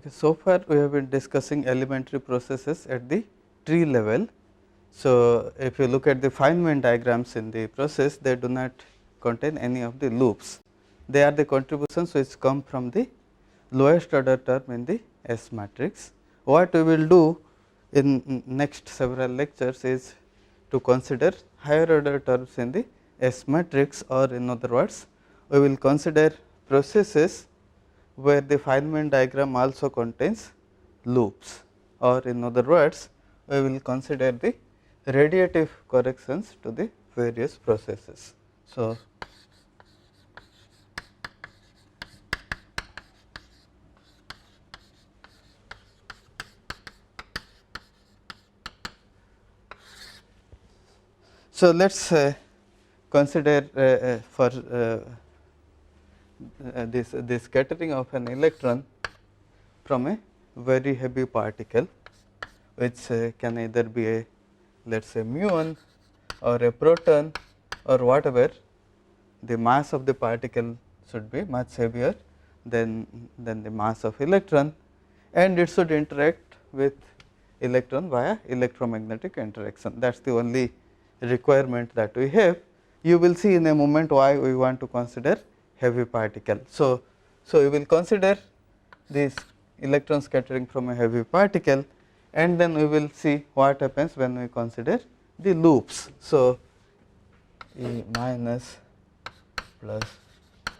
Okay, so far we have been discussing elementary processes at the tree level. So, if you look at the Feynman diagrams in the process, they do not contain any of the loops. They are the contributions which come from the lowest order term in the S matrix. What we will do in next several lectures is to consider higher order terms in the S matrix, or in other words, we will consider processes where the Feynman diagram also contains loops, or in other words, we will consider the radiative corrections to the various processes. So, let us consider for this scattering of an electron from a very heavy particle, which can either be a, let us say, muon or a proton or whatever. The mass of the particle should be much heavier than the mass of electron, and it should interact with electron via electromagnetic interaction. That is the only requirement that we have. You will see in a moment why we want to consider heavy particle. So, we will consider this electron scattering from a heavy particle, and then we will see what happens when we consider the loops. So, E minus plus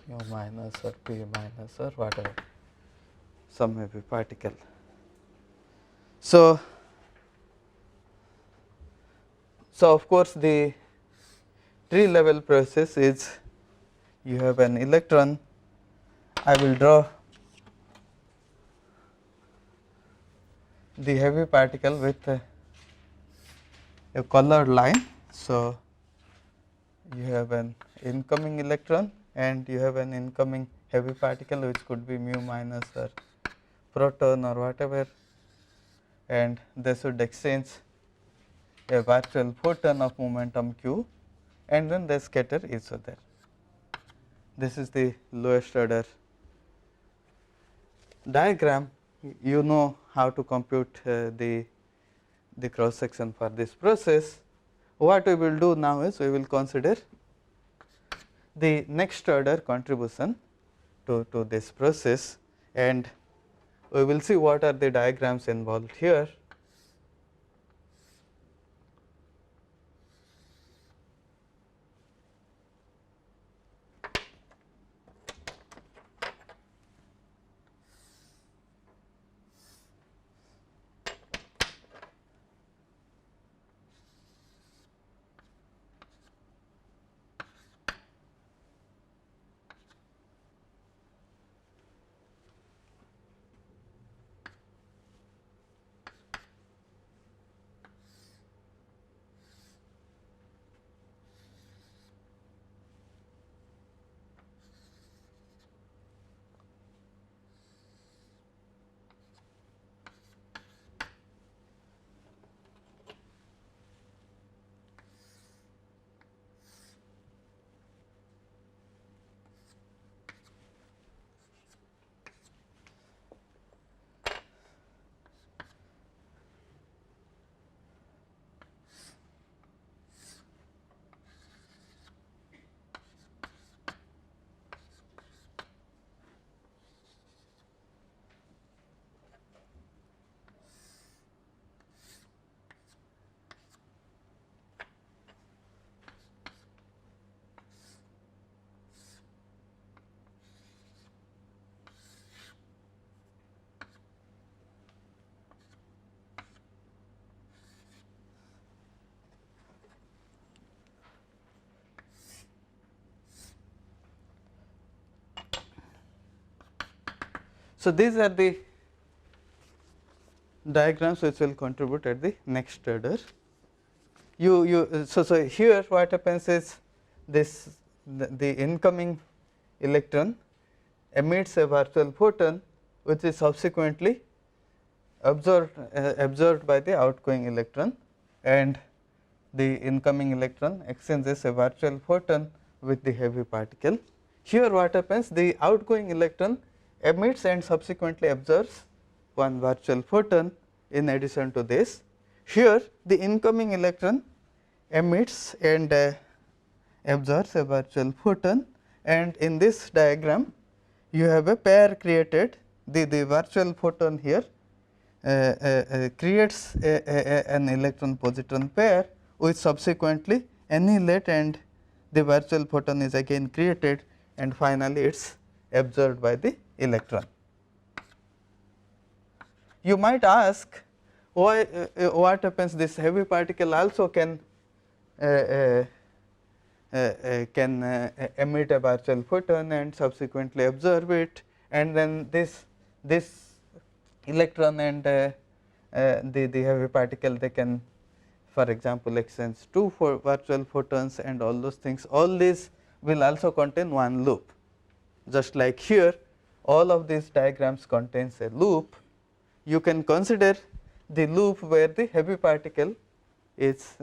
mu minus or P minus or whatever, some heavy particle. So, of course, the tree level process is you have an electron. I will draw the heavy particle with a colored line. So, you have an incoming electron and you have an incoming heavy particle, which could be mu minus or proton or whatever, and they should exchange a virtual photon of momentum q, and then they scatter each other. This is the lowest order diagram. You know how to compute the cross section for this process. What we will do now is we will consider the next order contribution to this process, and we will see what are the diagrams involved here. So, these are the diagrams which will contribute at the next order. So here what happens is this the incoming electron emits a virtual photon, which is subsequently absorbed by the outgoing electron, and the incoming electron exchanges a virtual photon with the heavy particle. Here what happens, the outgoing electron emits and subsequently absorbs one virtual photon in addition to this. Here the incoming electron emits and absorbs a virtual photon, and in this diagram you have a pair created. The virtual photon here creates an electron positron pair, which subsequently annihilate, and the virtual photon is again created, and finally it is absorbed by the electron. You might ask why what happens, this heavy particle also can emit a virtual photon and subsequently absorb it, and then this electron and the heavy particle, they can for example exchange two virtual photons and all those things. All these will also contain one loop, just like here all of these diagrams contains a loop. You can consider the loop where the heavy particle is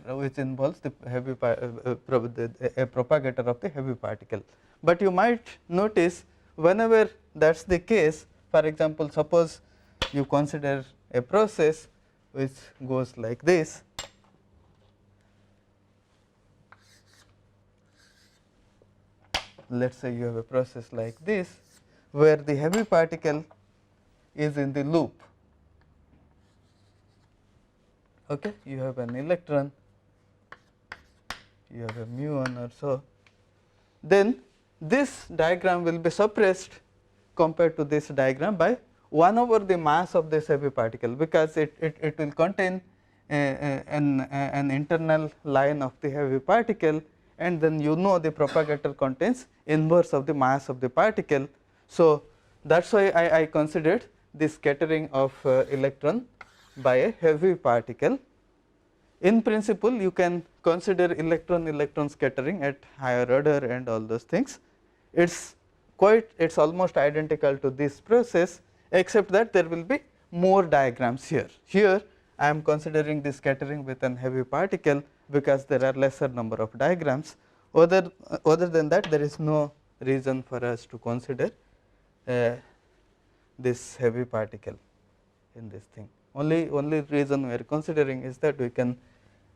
which involves the heavy a propagator of the heavy particle. But you might notice whenever that is the case, for example, suppose you consider a process which goes like this. Let us say you have a process like this, where the heavy particle is in the loop. Okay, you have an electron, you have a mu1 or so, then this diagram will be suppressed compared to this diagram by 1 over the mass of this heavy particle, because it will contain an internal line of the heavy particle, and then you know the propagator contains inverse of the mass of the particle. So that is why I considered the scattering of electron by a heavy particle. In principle, you can consider electron scattering at higher order and all those things. It's almost identical to this process, except that there will be more diagrams here. Here I am considering the scattering with an heavy particle because there are lesser number of diagrams. Other than that, there is no reason for us to consider this heavy particle in this thing. Only reason we are considering is that we can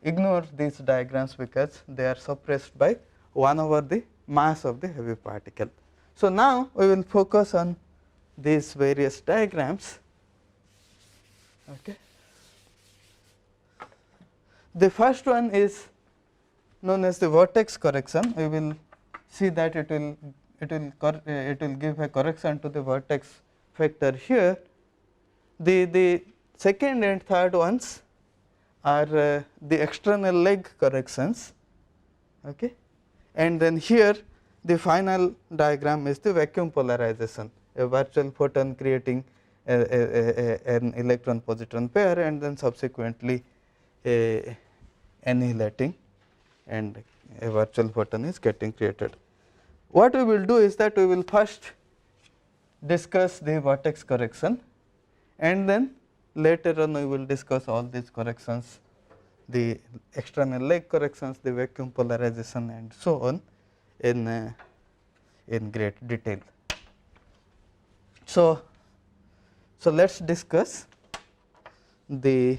ignore these diagrams because they are suppressed by 1 over the mass of the heavy particle. So now we will focus on these various diagrams. Okay. The first one is known as the vertex correction. We will see that it will give a correction to the vertex vector here. The second and third ones are the external leg corrections, okay, and then here the final diagram is the vacuum polarization, a virtual photon creating an electron positron pair and then subsequently annihilating, and a virtual photon is getting created. What we will do is that we will first discuss the vertex correction, and then later on we will discuss all these corrections, the external leg corrections, the vacuum polarization and so on in great detail. So let us discuss the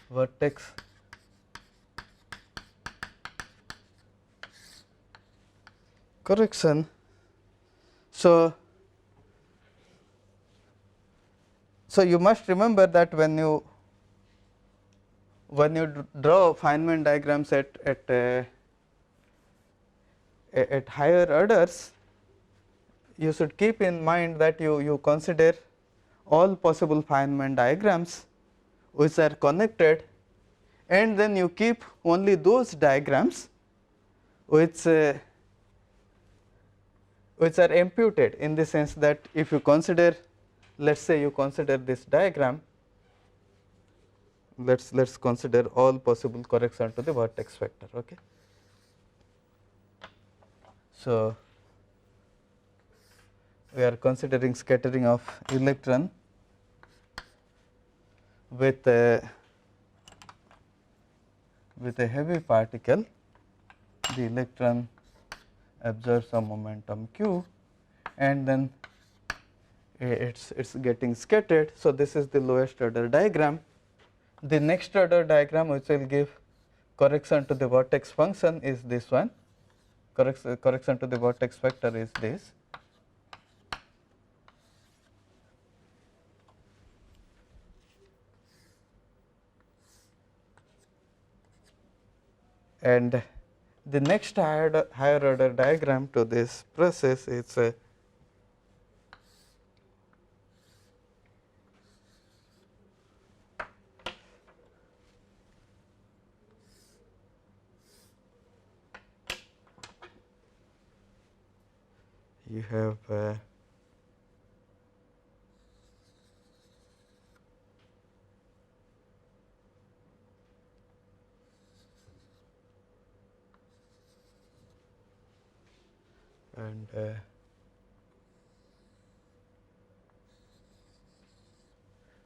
vertex correction. So you must remember that when you draw Feynman diagrams at higher orders, you should keep in mind that you consider all possible Feynman diagrams which are connected, and then you keep only those diagrams which are imputed, in the sense that if you consider, let us say you consider this diagram, let us consider all possible correction to the vertex vector. Okay. So we are considering scattering of electron with with a heavy particle, the electron absorbs some momentum q, and then it's getting scattered. So, this is the lowest order diagram. The next order diagram which will give correction to the vortex function is this one. Correction to the vortex vector is this. And the next higher order diagram to this process is you have and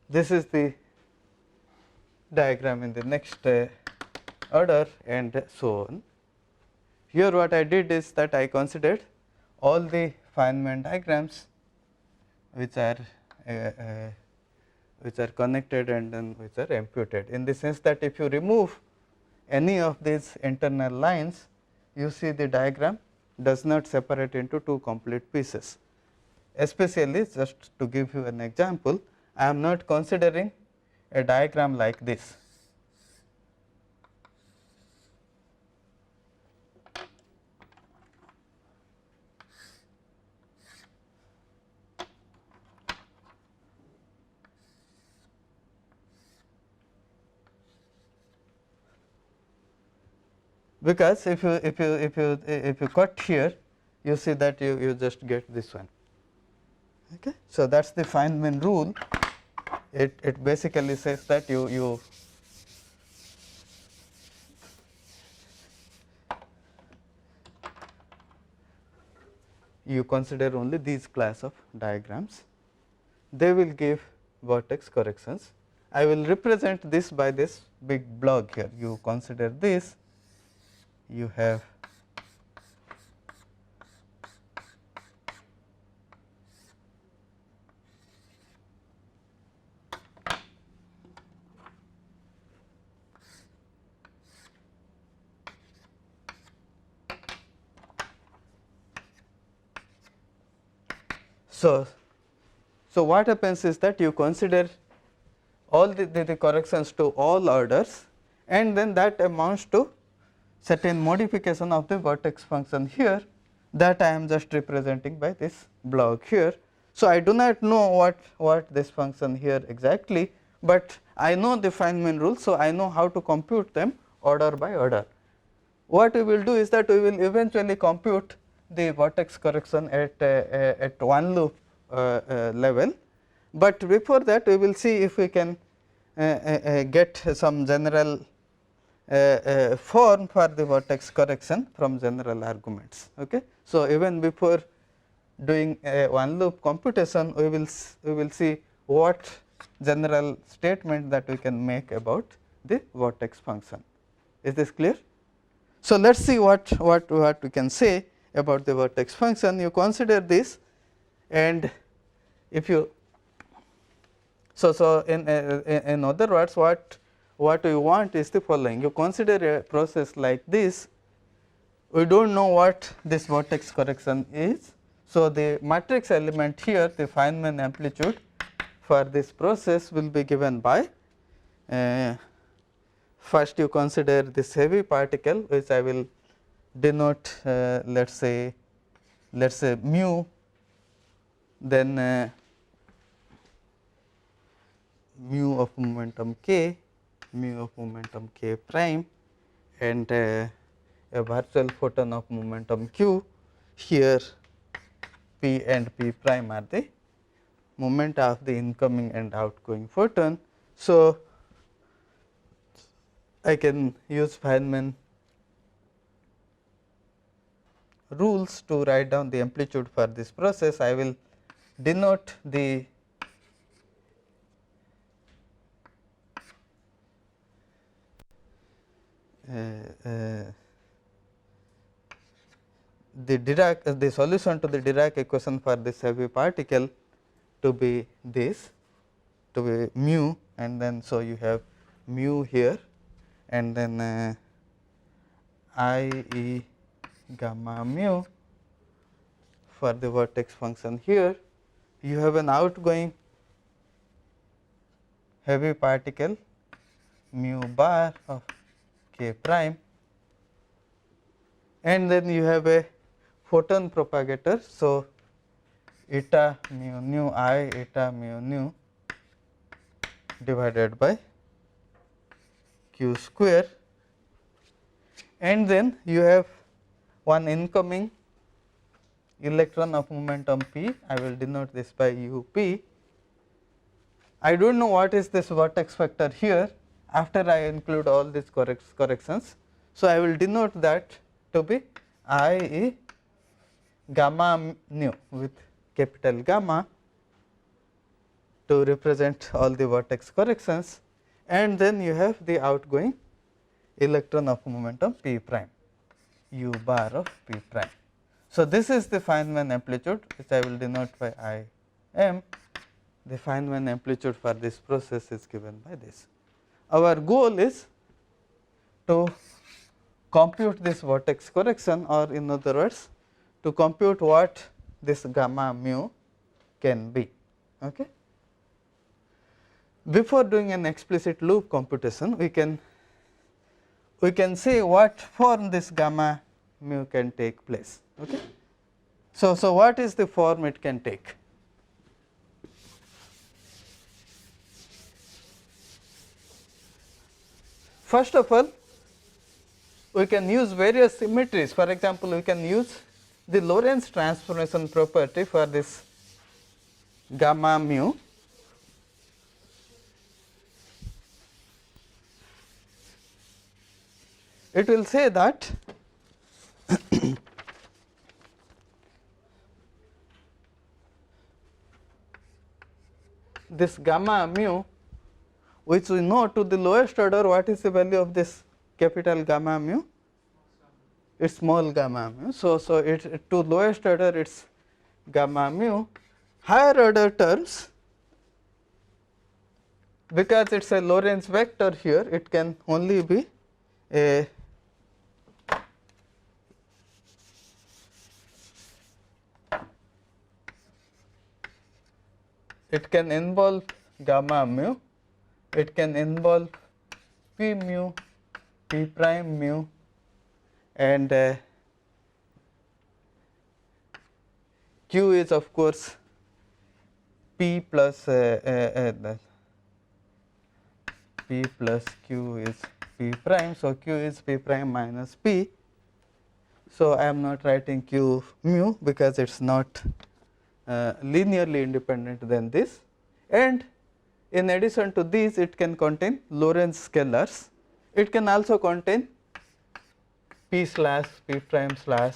this is the diagram in the next order, and so on. Here what I did is that I considered all the Feynman diagrams which are connected and then which are imputed, in the sense that if you remove any of these internal lines, you see the diagram does not separate into two complete pieces. Especially, just to give you an example, I am not considering a diagram like this. Because if you cut here, you see that you just get this one. Okay. So, that is the Feynman rule. It basically says that you consider only these class of diagrams, they will give vortex corrections. I will represent this by this big block here. You consider this, you have so what happens is that you consider all the corrections to all orders, and then that amounts to certain modification of the vertex function here, that I am just representing by this block here. So, I do not know what this function here exactly, but I know the Feynman rule. So, I know how to compute them order by order. What we will do is that we will eventually compute the vortex correction at one loop level, but before that we will see if we can get some general form for the vortex correction from general arguments. Okay. So, even before doing a one loop computation, we will see what general statement that we can make about the vortex function. Is this clear? So, let us see what we can say about the vortex function. You consider this, and if you so in other words, what we want is the following. You consider a process like this, we do not know what this vortex correction is. So, the matrix element here, the Feynman amplitude for this process will be given by first you consider this heavy particle, which I will denote let us say mu, then mu of momentum k, prime, and a virtual photon of momentum q. Here p and p prime are the moment of the incoming and outgoing photon. So, I can use Feynman rules to write down the amplitude for this process. I will denote the the solution to the Dirac equation for this heavy particle to be this, to be mu, and then so you have mu here, and then I e gamma mu for the vertex function here. You have an outgoing heavy particle mu bar of k prime, and then you have a photon propagator. So, eta mu nu I eta mu nu divided by q square, and then you have one incoming electron of momentum p. I will denote this by u p. I do not know what is this vertex vector here after I include all these corrections. So, I will denote that to be I e gamma nu with capital gamma to represent all the vertex corrections, and then you have the outgoing electron of momentum p prime, u bar of p prime. So, this is the Feynman amplitude, which I will denote by I m. The Feynman amplitude for this process is given by this. Our goal is to compute this vertex correction, or in other words to compute what this gamma mu can be. Okay. Before doing an explicit loop computation, we can say what form this gamma mu can take place. Okay. So, what is the form it can take? First of all, we can use various symmetries. For example, we can use the Lorentz transformation property for this gamma mu. It will say that this gamma mu, which we know to the lowest order, what is the value of this capital gamma mu? It is small gamma mu. So, it to lowest order it is gamma mu. Higher order terms, because it is a Lorentz vector here, it can only be a it can involve gamma mu, it can involve p mu, p prime mu, and q is of course p plus p plus q is p prime. So, q is p prime minus p. So, I am not writing q mu because it is not linearly independent than this, and in addition to these it can contain Lorentz scalars. It can also contain p slash p prime slash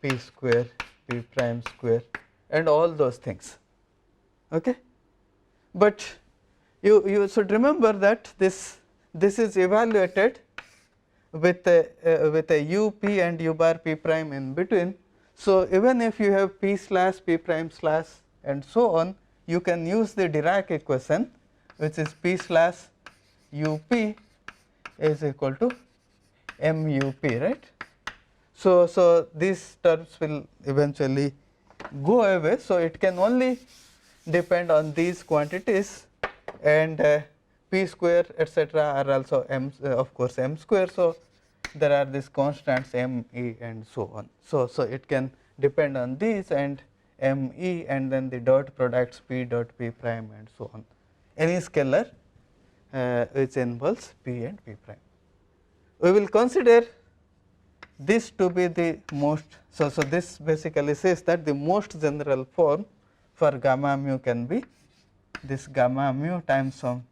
p square p prime square and all those things. Okay. But you should remember that this is evaluated with a u p and u bar p prime in between. So, even if you have p slash p prime slash and so on, you can use the Dirac equation, which is p slash u p is equal to m u p, right. So, these terms will eventually go away. So, it can only depend on these quantities, and p square etc. are also m of course m square. So, there are these constants m e and so on. So, it can depend on these and m e, and then the dot products p dot p prime and so on, any scalar which involves p and p prime. We will consider this to be the most. So, this basically says that the most general form for gamma mu can be this gamma mu times some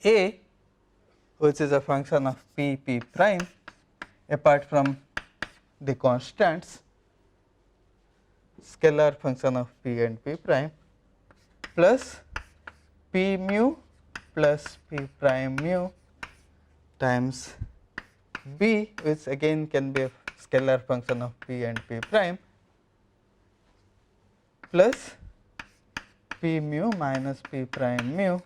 a, which is a function of p p prime apart from the constants, scalar function of p and p prime, plus p mu plus p prime mu times b, which again can be a scalar function of p and p prime, plus p mu minus p prime mu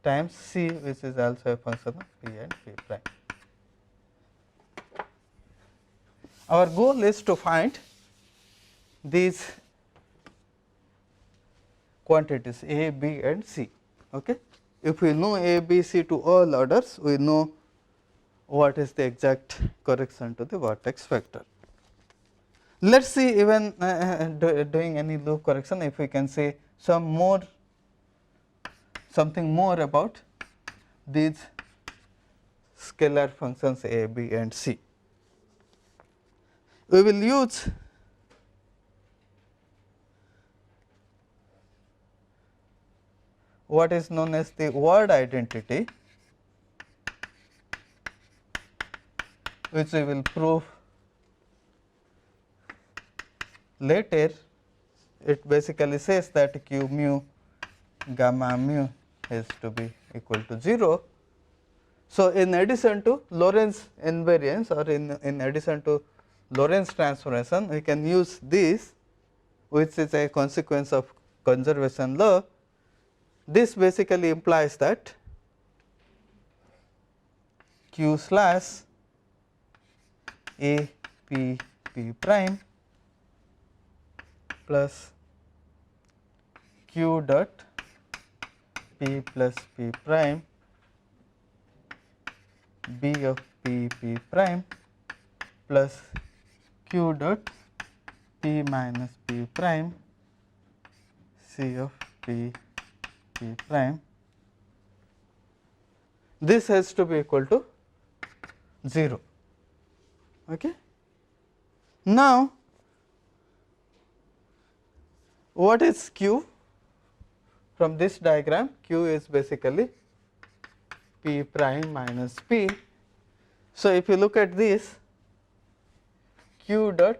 times c, which is also a function of p and p prime. Our goal is to find these quantities a, b and c. Okay? If we know a, b, c to all orders, we know what is the exact correction to the vertex vector. Let us see even doing any loop correction, if we can say something more about these scalar functions a, b and c. We will use what is known as the word identity, which we will prove later. It basically says that q mu gamma mu has to be equal to 0. So, in addition to Lorentz invariance, or in addition to Lorentz transformation, we can use this, which is a consequence of conservation law. This basically implies that q slash a p p prime plus q dot p plus p prime b of p p prime plus q dot p minus p prime c of p p prime, this has to be equal to 0. Okay. Now, what is q? From this diagram, q is basically p prime minus p. So, if you look at this, q dot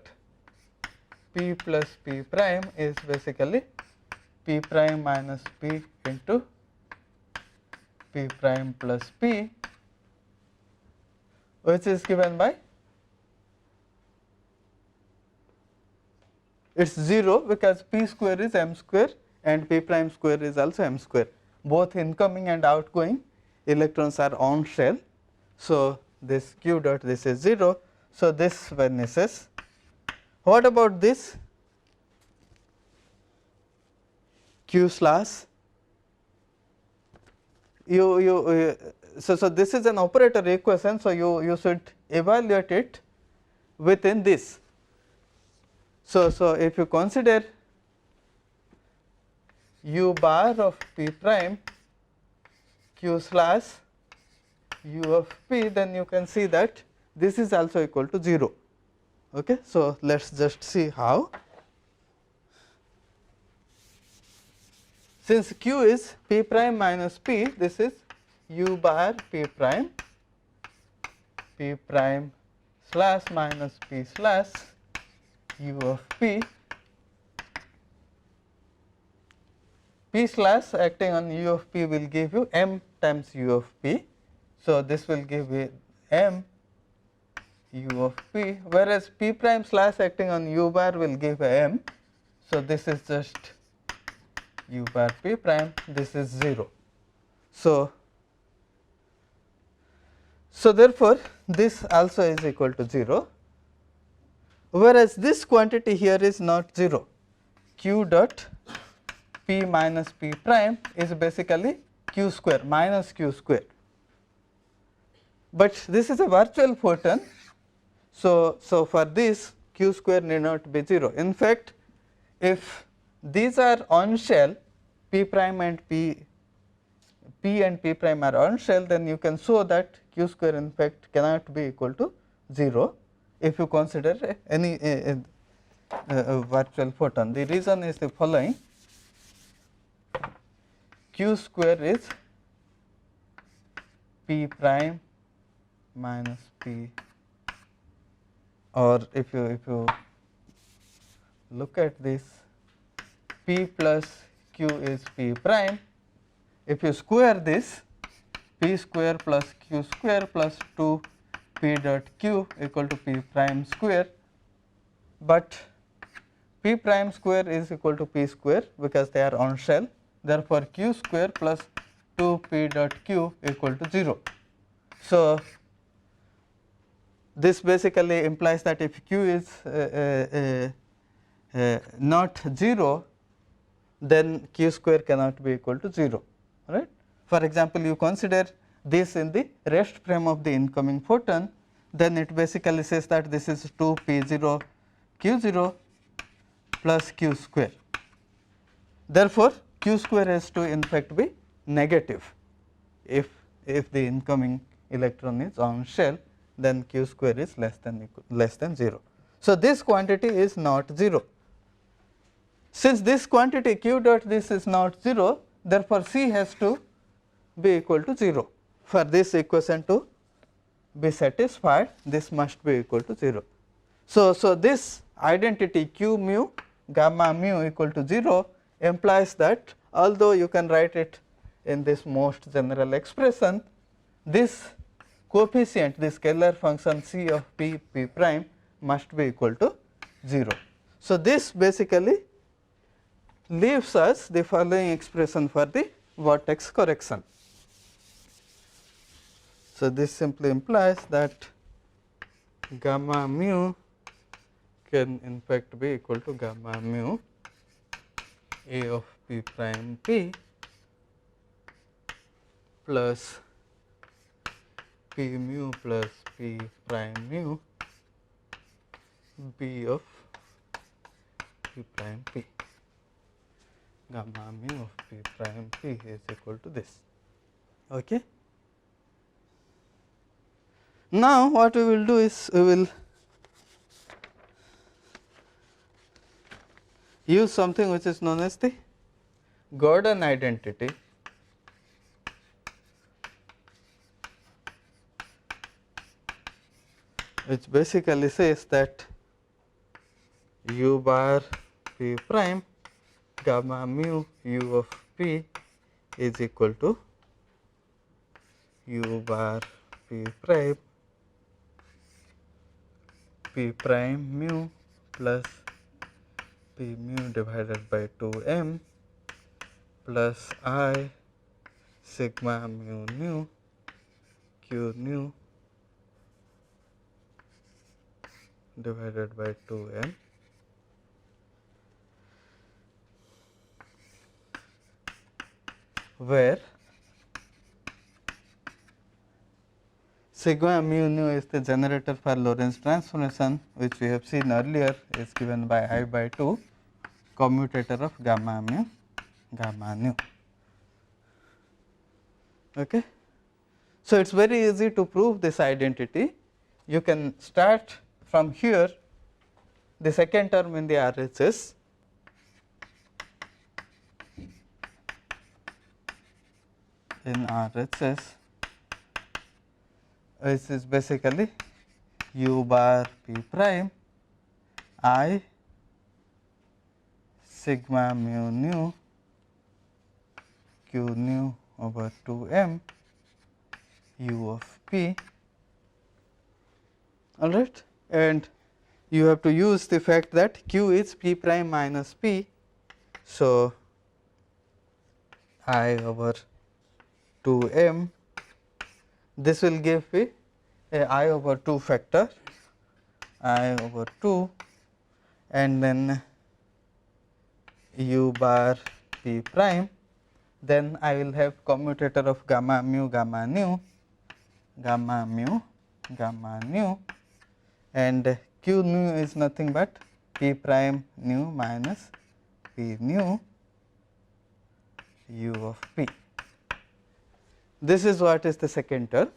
p plus p prime is basically p prime minus p into p prime plus p, which is given by, it is 0 because p square is m square and p prime square is also m square. Both incoming and outgoing electrons are on shell. So, this q dot, this is 0. So, this vanishes. What about this q slash? So this is an operator equation. So, you should evaluate it within this. So, if you consider u bar of p prime q slash u of p, then you can see that this is also equal to 0. Okay. So, let us just see how. Since q is p prime minus p, this is u bar p prime slash minus p slash u of p. P slash acting on u of p will give you m times u of p. So, this will give you m u of p, whereas p prime slash acting on u bar will give a m. So, this is just u bar p prime, this is 0. So, therefore, this also is equal to 0, whereas this quantity here is not 0. Q dot p minus p prime is basically q square minus q square, but this is a virtual photon. So, for this q square need not be 0. In fact, if these are on shell, p prime and p and p prime are on shell, then you can show that q square in fact cannot be equal to 0 if you consider any virtual photon. The reason is the following: q square is p prime minus p, or if you look at this, p plus q is p prime. If you square this, p square plus q square plus 2 p dot q equal to p prime square, but p prime square is equal to p square because they are on shell. Therefore, q square plus 2 p dot q equal to 0. So, this basically implies that if q is not 0, then q square cannot be equal to 0, right. For example, you consider this in the rest frame of the incoming photon, then it basically says that this is 2 p 0 q 0 plus q square. Therefore, q square has to in fact be negative. If the incoming electron is on shell, then q square is less than 0. So, this quantity is not 0. Since this quantity q dot this is not 0, therefore, C has to be equal to 0. For this equation to be satisfied, this must be equal to 0. So, this identity q mu gamma mu equal to 0 implies that although you can write it in this most general expression, this coefficient, this scalar function C of p prime must be equal to 0. So, this basically leaves us the following expression for the vertex correction. So, this simply implies that gamma mu can in fact be equal to gamma mu A of p prime p plus p mu plus p prime mu b of p prime p. Gamma mu of p prime p is equal to this. Okay. Now, what we will do is we will use something which is known as the Gordon identity, which basically says that u bar p prime gamma mu u of p is equal to u bar p prime mu plus p mu divided by 2m plus I sigma mu nu q nu divided by 2m where sigma mu nu is the generator for Lorentz transformation, which we have seen earlier is given by I by 2 commutator of gamma mu gamma nu. Okay. So, it is very easy to prove this identity. You can start from here, the second term in the RHS this is basically u bar p prime I sigma mu nu q nu over 2m u of p, all right, and you have to use the fact that q is p prime minus p. So, I over 2m, this will give me a I over 2 factor, I over 2, and then u bar p prime, then I will have commutator of gamma mu gamma nu and q nu is nothing but p prime nu minus p nu u of p. This is what is the second term.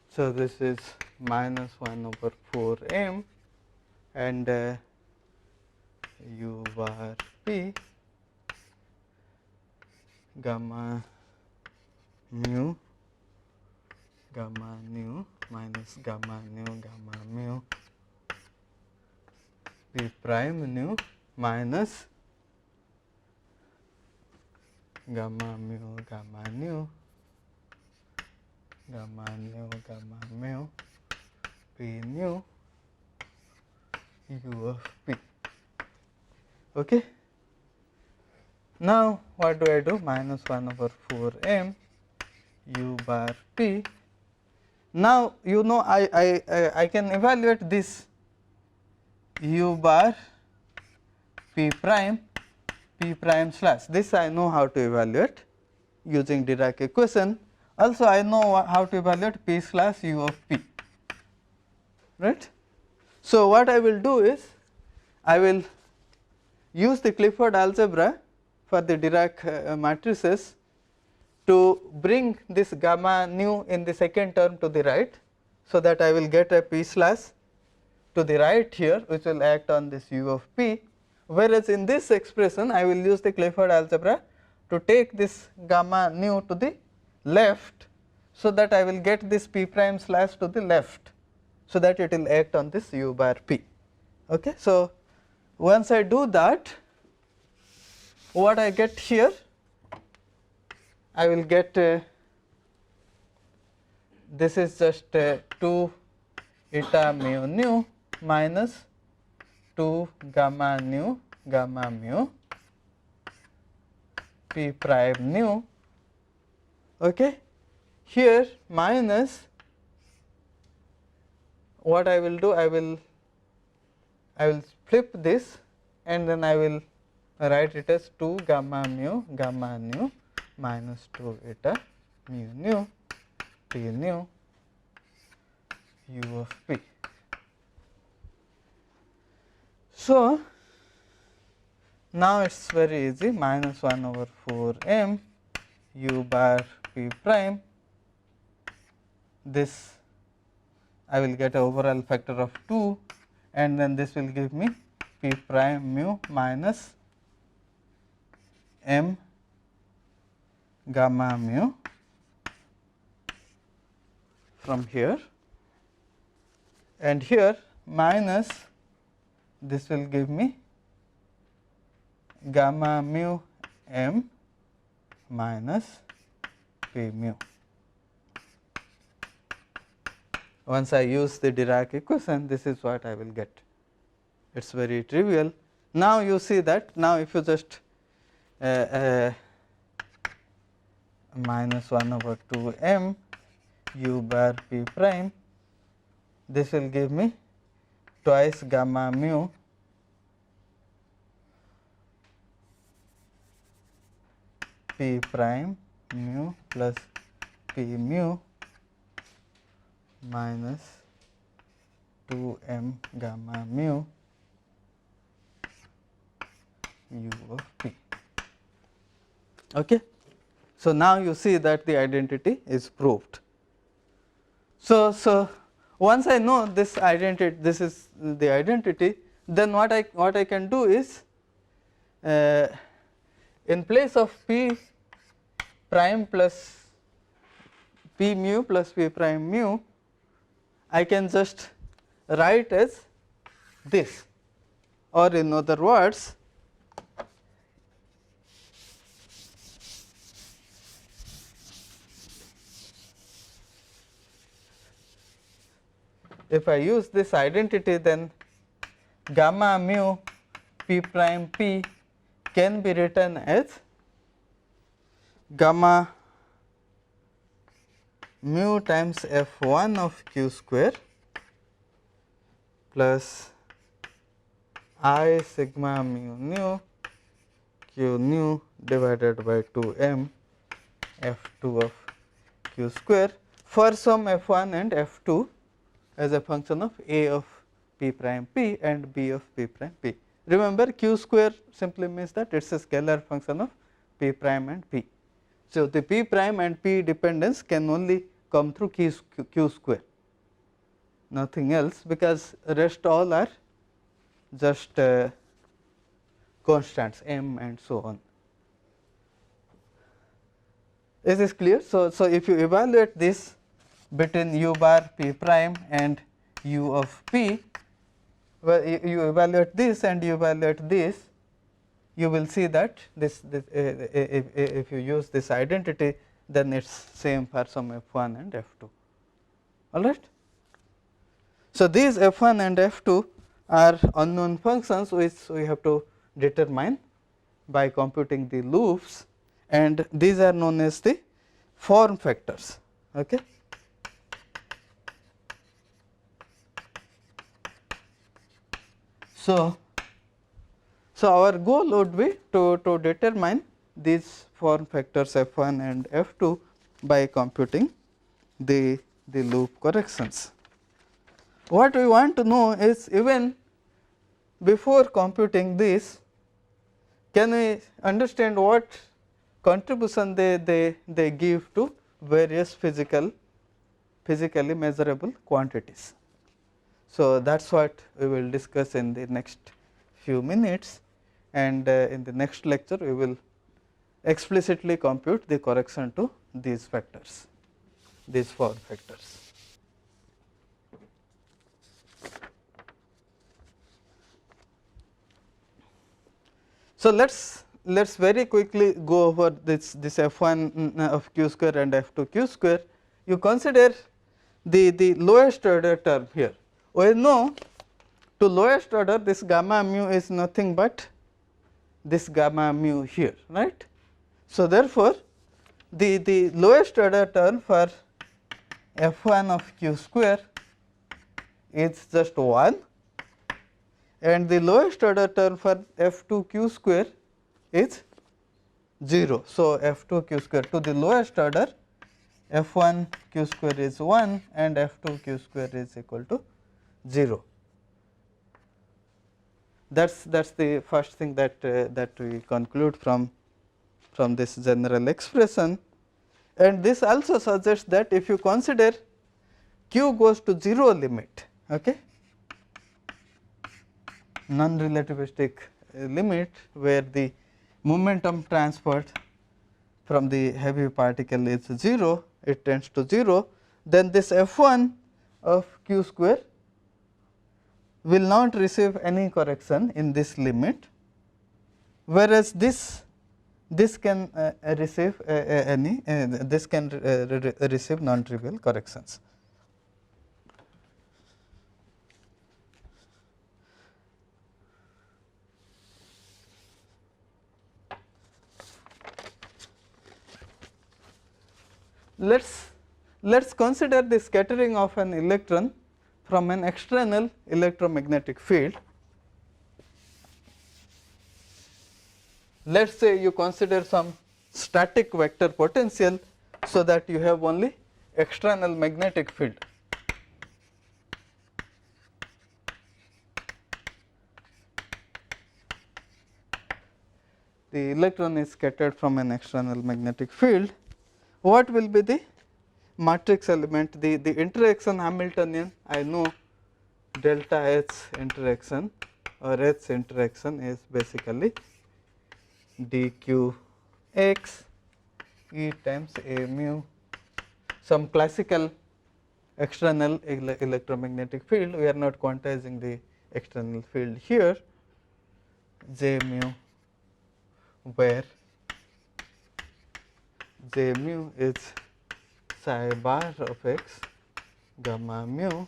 So, this is minus 1 over 4 m and u bar p gamma mu minus gamma mu p prime nu minus gamma mu gamma nu gamma nu gamma mu p nu u of p. Okay. Now, what do I do? Minus 1 over 4 m u bar p. Now, you know I can evaluate this u bar p prime slash. This I know how to evaluate using Dirac equation. Also, I know how to evaluate p slash u of p, right. So, what I will do is I will use the Clifford algebra for the Dirac matrices to bring this gamma nu in the second term to the right. So, that I will get a p slash to the right here, which will act on this u of p, whereas in this expression I will use the Clifford algebra to take this gamma nu to the left. So, that I will get this p prime slash to the left, so that it will act on this u bar p. Okay. So, once I do that, what I get here, I will get this is just 2 eta mu nu minus 2 gamma nu gamma mu p prime nu. Okay. Here minus, what I will do, I will flip this and then I will write it as 2 gamma nu minus 2 eta mu nu p nu u of p. So, now it is very easy, minus 1 over 4 m u bar p prime. This I will get an overall factor of 2, and then this will give me p prime mu minus m gamma mu from here, and here minus this will give me gamma mu m minus p mu. Once I use the Dirac equation, this is what I will get. It is very trivial. Now, you see that now if you just minus 1 over 2 m u bar p prime, this will give me twice gamma mu p prime mu plus p mu minus 2 m gamma mu u of p. Okay. So, now you see that the identity is proved. So once I know this identity, this is the identity, then what I can do is in place of p prime plus p mu plus p prime mu, I can just write as this, or in other words, if I use this identity, then gamma mu p prime p can be written as gamma mu times f1 of q square plus I sigma mu nu q nu divided by 2 m f2 of q square for some f1 and f2 as a function of a of p prime p and b of p prime p. Remember, q square simply means that it is a scalar function of p prime and p. So, the p prime and p dependence can only come through q square, nothing else, because rest all are just constants m and so on. Is this clear? So if you evaluate this between u bar p prime and u of p, well, you evaluate this and you evaluate this, you will see that if you use this identity, then it is same for some f1 and f2, all right. So, these f1 and f2 are unknown functions which we have to determine by computing the loops, and these are known as the form factors. Okay. So, our goal would be to determine these form factors f1 and f2 by computing the loop corrections. What we want to know is, even before computing this, can we understand what contribution they give to various physically measurable quantities. So, that is what we will discuss in the next few minutes, and in the next lecture we will explicitly compute the correction to these factors, these form factors. So, let us very quickly go over this f1 of q square and f2 q square. You consider the lowest order term here. We know to lowest order this gamma mu is nothing but this gamma mu here, right. So, therefore, the lowest order term for f1 of q square is just 1, and the lowest order term for f2 q square is 0. So, f2 q square to the lowest order f1 q square is 1 and f2 q square is equal to 0. That is the first thing that we conclude from this general expression, and this also suggests that if you consider q goes to 0 limit, okay, non-relativistic limit where the momentum transferred from the heavy particle is 0, it tends to 0, then this f1 of q square will not receive any correction in this limit, whereas this can receive this can receive non-trivial corrections. Let's consider the scattering of an electron from an external electromagnetic field. Let us say you consider some static vector potential, so that you have only external magnetic field. The electron is scattered from an external magnetic field. What will be the matrix element? The interaction Hamiltonian, I know delta H interaction or H interaction is basically dqx E times a mu, some classical external electromagnetic field. We are not quantizing the external field here, J mu, where J mu is psi bar of x, gamma mu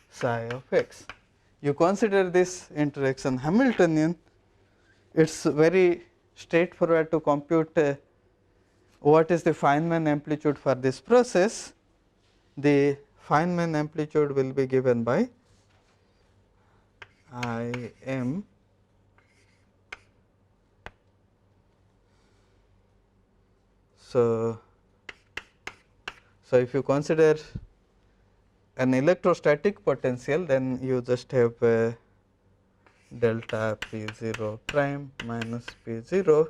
psi of x. You consider this interaction Hamiltonian, it is very straightforward to compute what is the Feynman amplitude for this process. The Feynman amplitude will be given by I m So, if you consider an electrostatic potential, then you just have delta p 0 prime minus p 0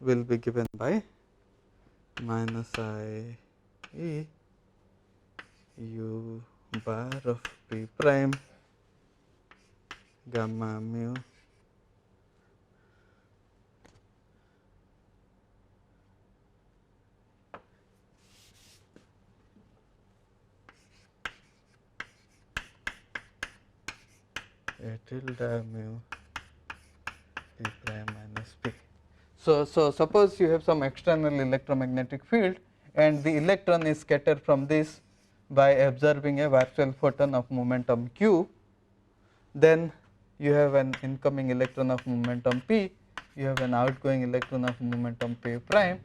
will be given by minus I e u bar of p prime gamma mu a tilde mu p prime minus So, suppose you have some external electromagnetic field and the electron is scattered from this by absorbing a virtual photon of momentum q, then you have an incoming electron of momentum p, you have an outgoing electron of momentum p prime,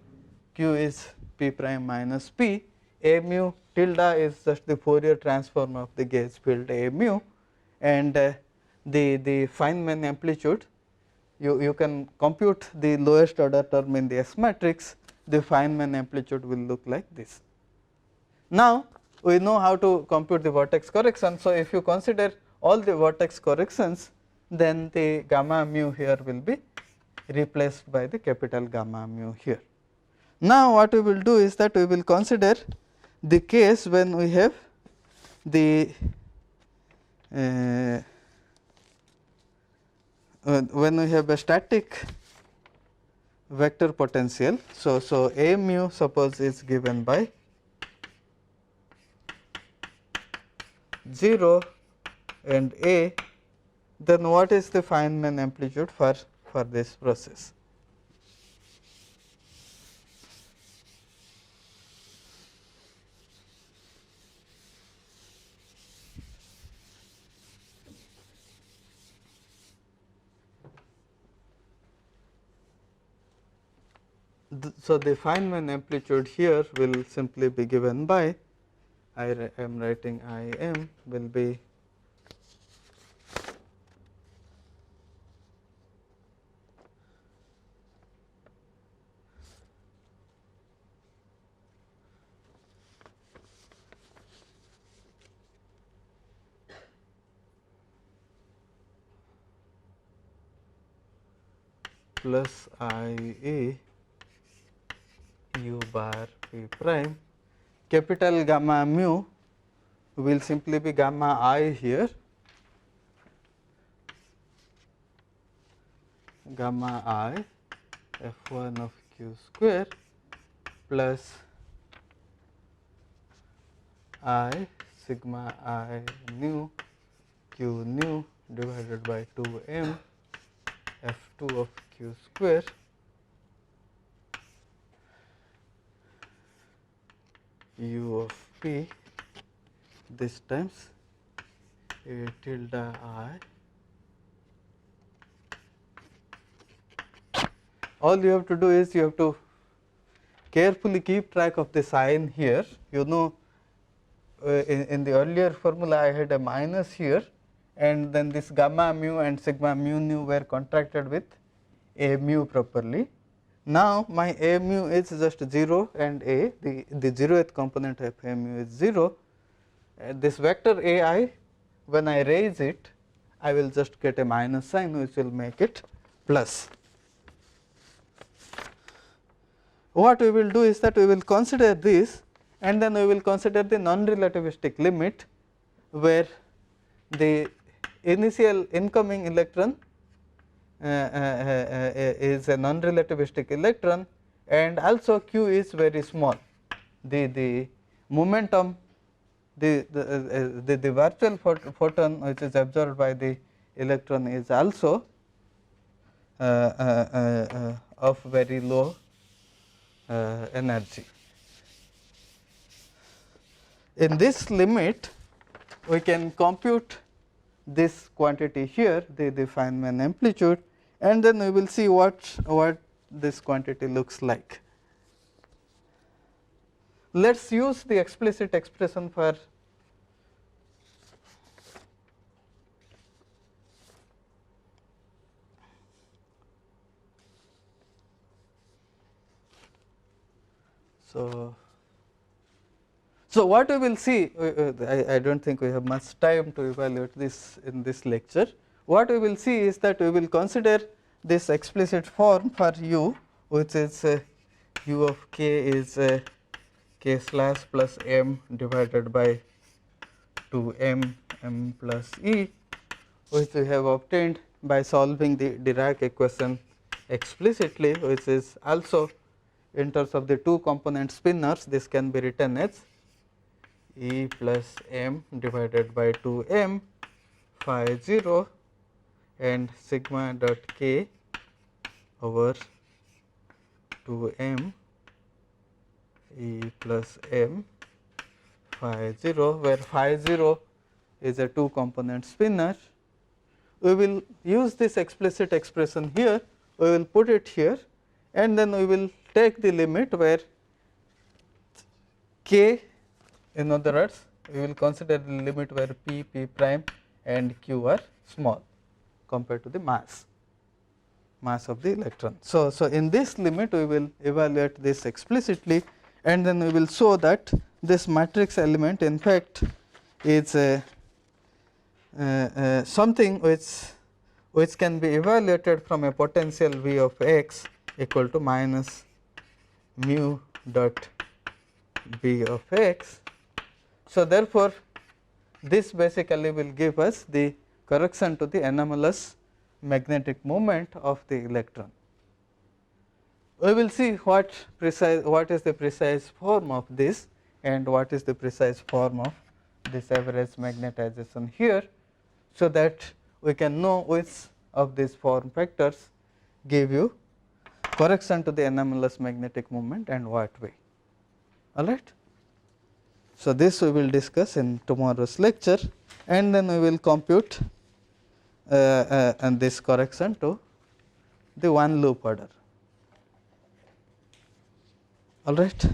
q is p prime minus p, a mu tilde is just the Fourier transform of the gauge field a mu, and the Feynman amplitude, you can compute the lowest order term in the S matrix, the Feynman amplitude will look like this. Now, we know how to compute the vertex correction. So, if you consider all the vertex corrections, then the gamma mu here will be replaced by the capital gamma mu here. Now, what we will do is that we will consider the case when we have the when we have a static vector potential. So, A mu suppose is given by 0 and A, then what is the Feynman amplitude for this process? So, the Feynman amplitude here will simply be given by, I am writing I m will be plus I a u bar p prime. Capital gamma mu will simply be gamma I here, gamma I f1 of q square plus I sigma I nu q nu divided by 2 m f2 of q square u of p this times a tilde I. All you have to do is you have to carefully keep track of the sign here. You know, in the earlier formula I had a minus here, and then this gamma mu and sigma mu nu were contracted with a mu properly. Now, my a mu is just 0 and a, the 0th component of a mu is 0. This vector a I, when I raise it, I will just get a minus sign which will make it plus. What we will do is that we will consider this, and then we will consider the non-relativistic limit, where the initial incoming electron is a non-relativistic electron, and also q is very small. The momentum, the virtual photon which is absorbed by the electron is also of very low energy. In this limit, we can compute this quantity here, the Feynman amplitude, and then we will see what this quantity looks like. Let us use the explicit expression for So, what we will see, I do not think we have much time to evaluate this in this lecture. What we will see is that we will consider this explicit form for u, which is u of k is k slash plus m divided by 2 m plus e, which we have obtained by solving the Dirac equation explicitly, which is also in terms of the two component spinors. This can be written as E plus m divided by 2 m phi 0 and sigma dot k over to m e plus m phi 0, where phi 0 is a 2 component spinner. We will use this explicit expression here, we will put it here, and then we will take the limit where k, in other words, we will consider the limit where p, p prime and q are small compared to the mass of the electron. So, in this limit we will evaluate this explicitly, and then we will show that this matrix element in fact is something which can be evaluated from a potential V of x equal to minus mu dot B of x. So, therefore, this basically will give us the correction to the anomalous magnetic moment of the electron. We will see what is the precise form of this and what is the precise form of this average magnetization here, so that we can know which of these form factors give you correction to the anomalous magnetic moment and what way. All right. So, this we will discuss in tomorrow's lecture, and then we will compute and this correction to the one loop order. All right.